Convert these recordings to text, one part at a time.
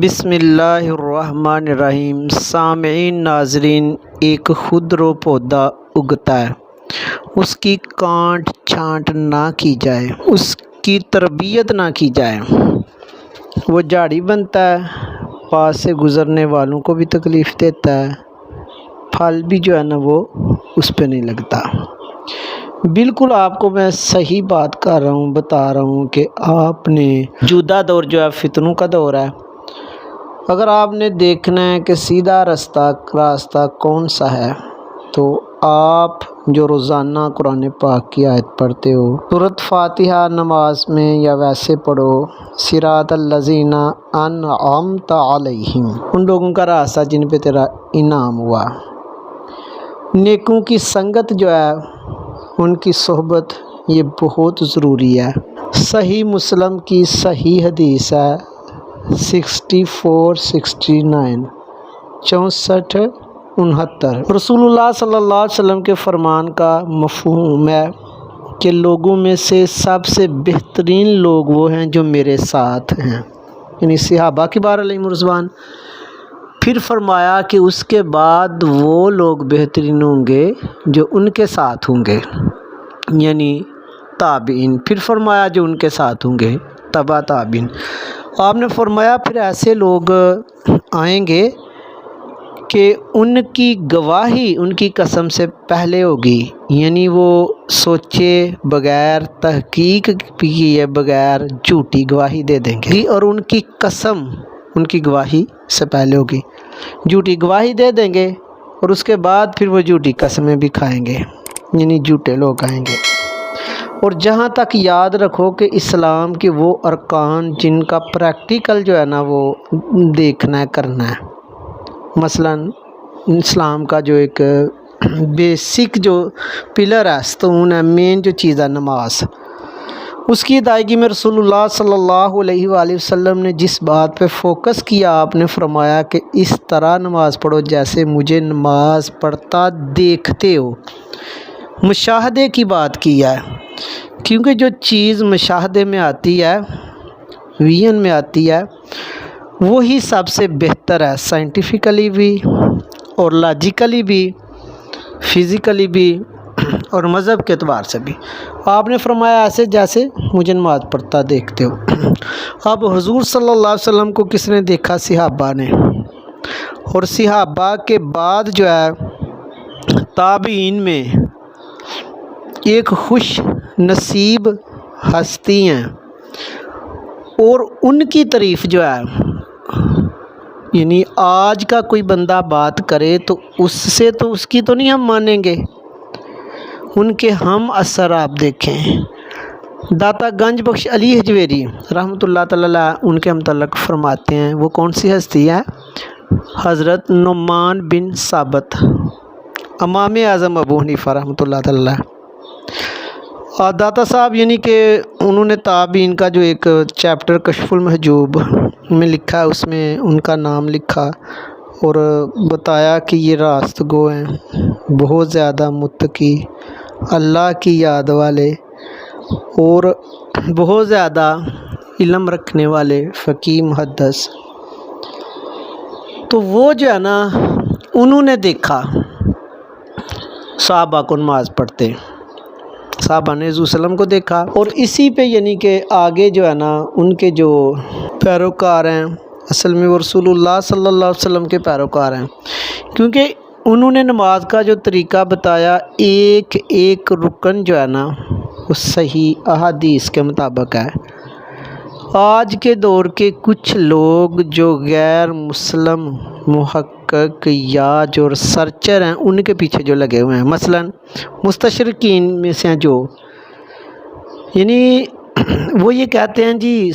بسم اللہ الرحمن الرحیم۔ سامعین ناظرین، ایک خودرو پودا اگتا ہے، اس کی کانٹ چھانٹ نہ کی جائے، اس کی تربیت نہ کی جائے، وہ جھاڑی بنتا ہے، پاس سے گزرنے والوں کو بھی تکلیف دیتا ہے، پھل بھی جو ہے نا وہ اس پہ نہیں لگتا۔ بالکل آپ کو میں صحیح بات کر رہا ہوں، بتا رہا ہوں کہ آپ نے موجودہ دور جو ہے فتنوں کا دور ہے۔ اگر آپ نے دیکھنا ہے کہ سیدھا راستہ کون سا ہے، تو آپ جو روزانہ قرآن پاک کی آیت پڑھتے ہو، سورۃ فاتحہ نماز میں یا ویسے پڑھو، صراط الذین انعمت علیہم، ان لوگوں کا راستہ جن پہ تیرا انعام ہوا۔ نیکوں کی سنگت جو ہے، ان کی صحبت، یہ بہت ضروری ہے۔ صحیح مسلم کی صحیح حدیث ہے 6469 6469۔ رسول اللہ صلی اللہ علیہ وسلم کے فرمان کا مفہوم ہے کہ لوگوں میں سے سب سے بہترین لوگ وہ ہیں جو میرے ساتھ ہیں، یعنی صحابہ کی بار علیہم الرضوان۔ پھر فرمایا کہ اس کے بعد وہ لوگ بہترین ہوں گے جو ان کے ساتھ ہوں گے، یعنی تابعین۔ پھر فرمایا جو ان کے ساتھ ہوں گے، تبع تابعین۔ آپ نے فرمایا پھر ایسے لوگ آئیں گے کہ ان کی گواہی ان کی قسم سے پہلے ہوگی، یعنی وہ سوچے بغیر، تحقیق کیے بغیر جھوٹی گواہی دے دیں گے، اور ان کی قسم ان کی گواہی سے پہلے ہوگی۔ جھوٹی گواہی دے دیں گے اور اس کے بعد پھر وہ جھوٹی قسمیں بھی کھائیں گے، یعنی جھوٹے لوگ آئیں گے۔ اور جہاں تک یاد رکھو کہ اسلام کے وہ ارکان جن کا پریکٹیکل جو ہے نا وہ دیکھنا ہے، کرنا ہے۔ مثلا اسلام کا جو ایک بیسک جو پلر ہے، ستون ہے، مین جو چیز ہے نماز، اس کی ادائیگی میں رسول اللہ صلی اللہ علیہ وآلہ وسلم نے جس بات پہ فوکس کیا، آپ نے فرمایا کہ اس طرح نماز پڑھو جیسے مجھے نماز پڑھتا دیکھتے ہو۔ مشاہدے کی بات کی ہے، کیونکہ جو چیز مشاہدے میں آتی ہے، ویژن میں آتی ہے، وہی سب سے بہتر ہے، سائنٹیفکلی بھی اور لاجیکلی بھی، فزیکلی بھی اور مذہب کے اعتبار سے بھی۔ آپ نے فرمایا ایسے جیسے مجھے نماز پڑھتا دیکھتے ہو۔ اب حضور صلی اللہ علیہ وسلم کو کس نے دیکھا؟ صحابہ نے، اور صحابہ کے بعد جو ہے تابعین میں ایک خوش نصیب ہستی ہیں، اور ان کی تعریف جو ہے، یعنی آج کا کوئی بندہ بات کرے تو اس سے تو اس کی تو نہیں ہم مانیں گے، ان کے ہم اثر آپ دیکھیں۔ داتا گنج بخش علی حجویری رحمۃ اللہ تعالی علیہ ان کے متعلق فرماتے ہیں، وہ کون سی ہستی ہے؟ حضرت نعمان بن ثابت، امام اعظم ابو حنیفہ رحمۃ اللہ تعالی علیہ۔ داتا صاحب یعنی کہ انہوں نے تابعین کا جو ایک چیپٹر کشف المحجوب میں لکھا ہے، اس میں ان کا نام لکھا اور بتایا کہ یہ راست گو ہیں، بہت زیادہ متقی، اللہ کی یاد والے، اور بہت زیادہ علم رکھنے والے، فقیہ محدث۔ تو وہ جو ہے نا، انہوں نے دیکھا صحابہ کو نماز پڑھتے، صحابہ نے حضور صلی اللہ علیہ وسلم کو دیکھا، اور اسی پہ یعنی کہ آگے جو ہے نا ان کے جو پیروکار ہیں، اصل میں وہ رسول اللہ صلی اللہ علیہ وسلم کے پیروکار ہیں، کیونکہ انہوں نے نماز کا جو طریقہ بتایا، ایک ایک رکن جو ہے نا وہ صحیح احادیث کے مطابق ہے۔ آج کے دور کے کچھ لوگ جو غیر مسلم محقق یا جو ریسرچر ہیں، ان کے پیچھے جو لگے ہوئے ہیں، مثلا مستشرقین میں سے ہیں جو، یعنی وہ یہ کہتے ہیں جی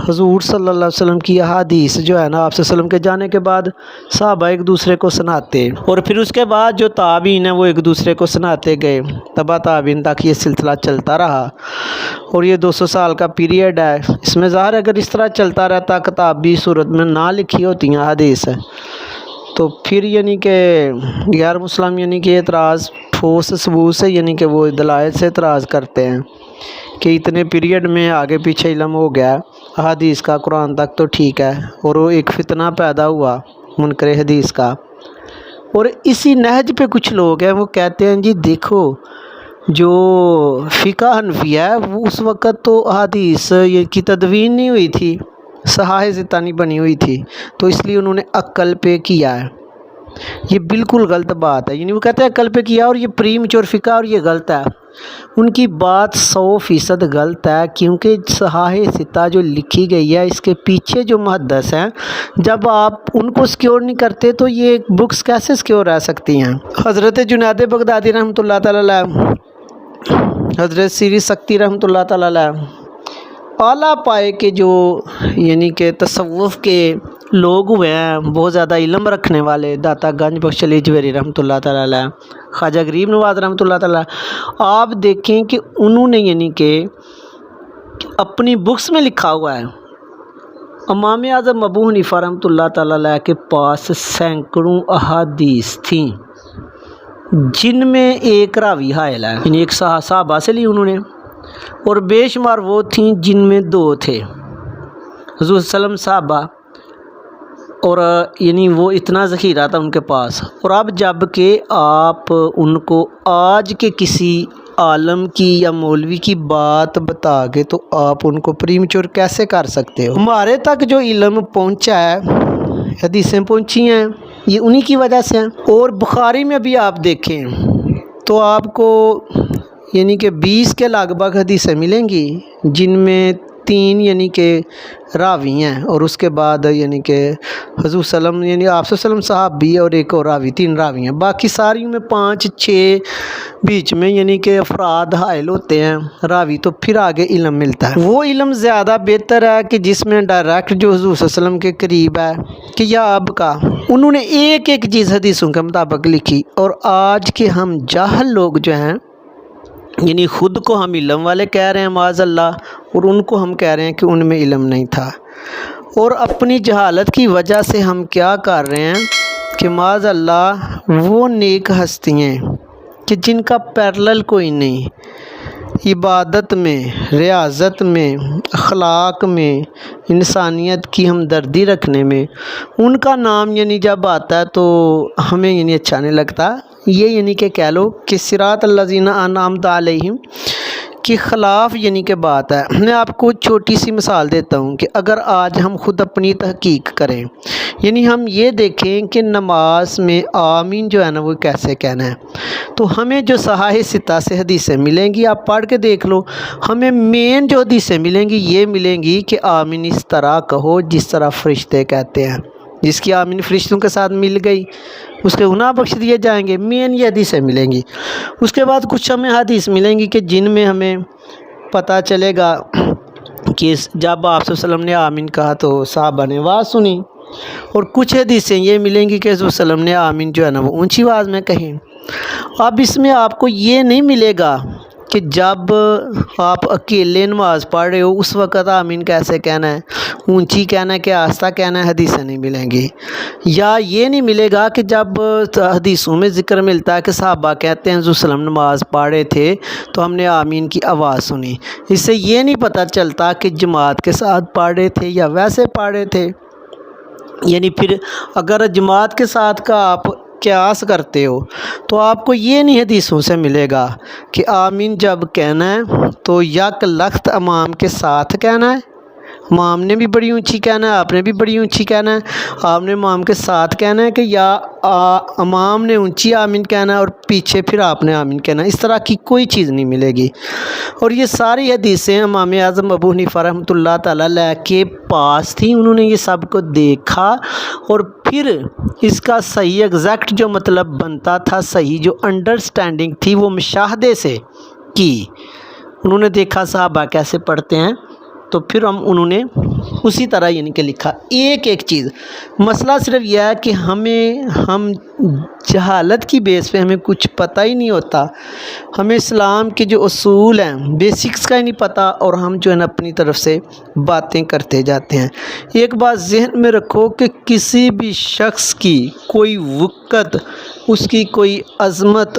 حضور صلی اللہ علیہ وسلم کی احادیث جو ہے نا، آپ صلی اللہ علیہ وسلم کے جانے کے بعد صحابہ ایک دوسرے کو سناتے، اور پھر اس کے بعد جو تابعین ہیں وہ ایک دوسرے کو سناتے گئے، تبع تابعین تک یہ سلسلہ چلتا رہا، اور یہ 200 سال کا پیریڈ ہے۔ اس میں ظاہر ہے اگر اس طرح چلتا رہتا، کتابی صورت میں نہ لکھی ہوتی ہیں حدیث، تو پھر یعنی کہ غیر مسلم یعنی کہ اعتراض ٹھوس ثبوت سے، یعنی کہ وہ دلائل سے اعتراض کرتے ہیں کہ اتنے پیریڈ میں آگے پیچھے علم ہو گیا۔ حدیث کا قرآن تک تو ٹھیک ہے، اور وہ ایک فتنہ پیدا ہوا منکر حدیث کا، اور اسی نہج پہ کچھ لوگ ہیں وہ کہتے ہیں جی دیکھو جو فقہ حنفیہ ہے وہ اس وقت تو حدیث کی تدوین نہیں ہوئی تھی، صحاح ستہ نہیں بنی ہوئی تھی، تو اس لیے انہوں نے عقل پہ کیا ہے۔ یہ بالکل غلط بات ہے، یعنی وہ کہتے ہیں عقل پہ کیا، اور یہ پری میچور فقہ، اور یہ غلط ہے۔ ان کی بات 100% غلط ہے، کیونکہ صحاح ستہ جو لکھی گئی ہے اس کے پیچھے جو محدث ہیں، جب آپ ان کو سکیور نہیں کرتے تو یہ بکس کیسے سکیور رہ سکتی ہیں؟ حضرت جنید بغدادی رحمۃ اللہ تعالی علیہ، حضرت سیری سکتی رحمۃ اللہ تعالی علیہ، اعلیٰ پائے کے جو یعنی کہ تصوف کے لوگ ہوئے ہیں، بہت زیادہ علم رکھنے والے، داتا گنج بخش علی جویری رحمۃ اللہ تعالی علیہ، خواجہ غریب نواز رحمۃ اللہ تعالی علیہ، آپ دیکھیں کہ انہوں نے یعنی کہ اپنی بکس میں لکھا ہوا ہے، امام اعظم ابو حنیفہ رحمۃ اللہ تعالی علیہ کے پاس سینکڑوں احادیث تھیں جن میں ایک راوی حائل ہے، یعنی ایک صحابہ سے لی انہوں نے، اور بے شمار وہ تھیں جن میں 2 تھے، حضور صلی اللہ علیہ وسلم صحابہ، اور یعنی وہ اتنا ذخیرہ تھا ان کے پاس۔ اور اب جب کہ آپ ان کو آج کے کسی عالم کی یا مولوی کی بات بتا گے تو آپ ان کو پریمیچور کیسے کر سکتے ہو؟ ہمارے تک جو علم پہنچا ہے، حدیثیں پہنچی ہیں، یہ انہی کی وجہ سے ہیں۔ اور بخاری میں بھی آپ دیکھیں تو آپ کو یعنی کہ 20 کے لگ بھگ حدیثیں ملیں گی جن میں 3 یعنی کہ راوی ہیں، اور اس کے بعد یعنی کہ حضور صلی اللہ علیہ وسلم یعنی آپ صلی اللہ علیہ وسلم صحابی اور ایک اور راوی، 3 راوی ہیں، باقی ساری میں 5-6 بیچ میں یعنی کہ افراد حائل ہوتے ہیں راوی، تو پھر آگے علم ملتا ہے۔ وہ علم زیادہ بہتر ہے کہ جس میں ڈائریکٹ جو حضور صلی اللہ علیہ وسلم کے قریب ہے کہ یا اب کا انہوں نے ایک ایک چیز حدیثوں کے مطابق لکھی، اور آج کے ہم جاہل لوگ جو ہیں یعنی خود کو ہم علم والے کہہ رہے ہیں معاذ اللہ، اور ان کو ہم کہہ رہے ہیں کہ ان میں علم نہیں تھا، اور اپنی جہالت کی وجہ سے ہم کیا کر رہے ہیں کہ معاذ اللہ وہ نیک ہستیاں کہ جن کا پیرلل کوئی نہیں، عبادت میں، ریاضت میں، اخلاق میں، انسانیت کی ہمدردی رکھنے میں، ان کا نام یعنی جب آتا ہے تو ہمیں یعنی اچھا نہیں لگتا۔ یہ یعنی کہ کہہ لو کہ صراط الذین انعمت علیہم کے خلاف یعنی کہ بات ہے۔ میں آپ کو چھوٹی سی مثال دیتا ہوں کہ اگر آج ہم خود اپنی تحقیق کریں، یعنی ہم یہ دیکھیں کہ نماز میں آمین جو ہے نا وہ کیسے کہنا ہے، تو ہمیں جو صحاح ستہ سے حدیثیں ملیں گی، آپ پڑھ کے دیکھ لو، ہمیں مین جو حدیثیں ملیں گی یہ ملیں گی کہ آمین اس طرح کہو جس طرح فرشتے کہتے ہیں، جس کی آمین فرشتوں کے ساتھ مل گئی اس کے گناہ بخش دیے جائیں گے، مین یہ حدیثیں ملیں گی۔ اس کے بعد کچھ ہمیں حدیث ملیں گی کہ جن میں ہمیں پتہ چلے گا کہ جب آپ صلی اللہ علیہ وسلم نے آمین کہا تو صحابہ نے آواز سنی، اور کچھ حدیثیں یہ ملیں گی کہ حضور صلی اللہ علیہ وسلم نے آمین جو ہے نا وہ اونچی آواز میں کہیں۔ اب اس میں آپ کو یہ نہیں ملے گا کہ جب آپ اکیلے نماز پڑھ رہے ہو اس وقت آمین کیسے کہنا ہے، اونچی کہنا ہے کہ آہستہ کہنا ہے، حدیثیں نہیں ملیں گی۔ یا یہ نہیں ملے گا کہ جب حدیثوں میں ذکر ملتا ہے کہ صحابہ کہتے ہیں حضور صلی اللہ علیہ وسلم نماز پڑھ رہے تھے تو ہم نے آمین کی آواز سنی، اس سے یہ نہیں پتہ چلتا کہ جماعت کے ساتھ پڑھ رہے تھے یا ویسے پڑھ رہے تھے۔ یعنی پھر اگر جماعت کے ساتھ کا آپ قیاس کرتے ہو تو آپ کو یہ نہیں حدیثوں سے ملے گا کہ آمین جب کہنا ہے تو یک لخت امام کے ساتھ کہنا ہے، امام نے بھی بڑی اونچی کہنا ہے، آپ نے بھی بڑی اونچی کہنا ہے، آپ نے امام کے ساتھ کہنا ہے، کہ یا امام نے اونچی آمین کہنا ہے اور پیچھے پھر آپ نے آمین کہنا ہے، اس طرح کی کوئی چیز نہیں ملے گی۔ اور یہ ساری حدیثیں امام اعظم ابو حنیفہ رحمۃ اللہ تعالی علیہ کے پاس تھیں، انہوں نے یہ سب کو دیکھا، اور پھر اس کا صحیح ایگزیکٹ جو مطلب بنتا تھا، صحیح جو انڈرسٹینڈنگ تھی وہ مشاہدے سے کی، انہوں نے دیکھا صحابہ کیسے پڑھتے ہیں تو پھر انہوں نے اسی طرح یعنی کہ لکھا ایک ایک چیز۔ مسئلہ صرف یہ ہے کہ ہم جہالت کی بیس پہ ہمیں کچھ پتہ ہی نہیں ہوتا، ہمیں اسلام کے جو اصول ہیں بیسکس کا ہی نہیں پتہ، اور ہم جو ہے نا اپنی طرف سے باتیں کرتے جاتے ہیں۔ ایک بات ذہن میں رکھو کہ کسی بھی شخص کی کوئی وقت، اس کی کوئی عظمت